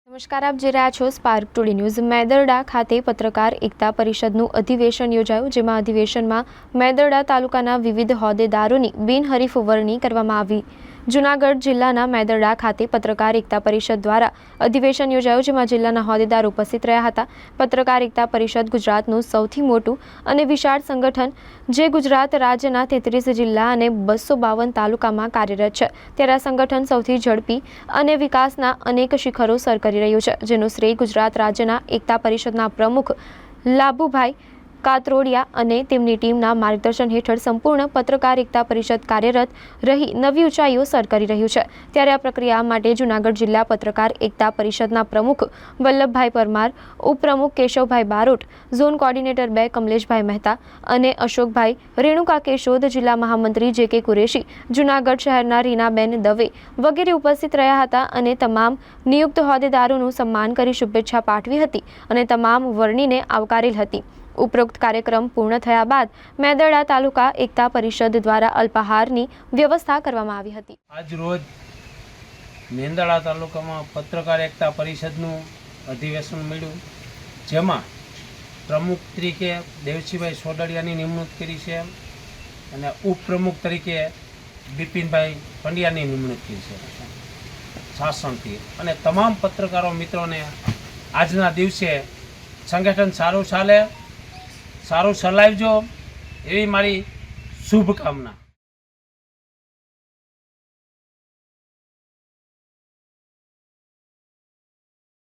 નમસ્કાર, આપ જોઈ રહ્યા છો સ્પાર્ક ટુડે ન્યૂઝ। મેદરડા ખાતે પત્રકાર એકતા પરિષદનું અધિવેશન યોજાયું, જેમાં અધિવેશનમાં મેદરડા તાલુકાના વિવિધ હોદ્દેદારોની બિનહરીફ વરણી કરવામાં આવી। જૂનાગઢ જિલ્લાના મેદરડા ખાતે પત્રકાર એકતા પરિષદ દ્વારા અધિવેશન યોજાયું, જેમાં જિલ્લાના હોદ્દેદારો ઉપસ્થિત રહ્યા હતા। પત્રકાર એકતા પરિષદ ગુજરાતનું સૌથી મોટું અને વિશાળ સંગઠન, જે ગુજરાત રાજ્યના 33 જિલ્લા અને 252 તાલુકામાં કાર્યરત છે, ત્યારે આ સંગઠન સૌથી ઝડપી અને વિકાસના અનેક શિખરો સર કરી રહ્યું છે, જેનું શ્રેય ગુજરાત રાજ્યના એકતા પરિષદના પ્રમુખ લાભુભાઈ કાતરોડિયા અને તેમની ટીમના માર્ગદર્શન હેઠળ સંપૂર્ણ પત્રકાર એકતા પરિષદ કાર્યરત રહી નવી ઊંચાઈઓ સર કરી રહ્યું છે। ત્યારે આ પ્રક્રિયા માટે જૂનાગઢ જિલ્લા પત્રકાર એકતા પરિષદના પ્રમુખ વલ્લભભાઈ પરમાર, ઉપપ્રમુખ કેશવભાઈ બારોટ, ઝોન કોર્ડિનેટર 2 કમલેશભાઈ મહેતા અને અશોકભાઈ, રેણુકા કેશોદ, જિલ્લા મહામંત્રી જે.કે. કુરેશી, જૂનાગઢ શહેરના રીનાબેન દવે વગેરે ઉપસ્થિત રહ્યા હતા અને તમામ નિયુક્ત હોદ્દેદારોનું સન્માન કરી શુભેચ્છા પાઠવી હતી અને તમામ વરણીને આવકારેલ હતી। ઉપરોક્ત કાર્યક્રમ પૂર્ણ થયા બાદ મેદરડા તાલુકા એકતા પરિષદ દ્વારા અલ્પાહારની વ્યવસ્થા કરવામાં આવી હતી। આજ રોજ મેદરડા તાલુકામાં પત્રકાર એકતા પરિષદનું અધિવેશન મળ્યું, જેમાં પ્રમુખ તરીકે દેવસીભાઈ સોડડિયાની નિમણૂક કરી છે અને ઉપપ્રમુખ તરીકે બિપિનભાઈ પંડ્યાની નિમણૂક કરી છે શાસનથી। અને તમામ પત્રકારો મિત્રોને આજના દિવસે સંગઠન સારું ચાલે, સારું ચલાવજો એવી મારી શુભકામના।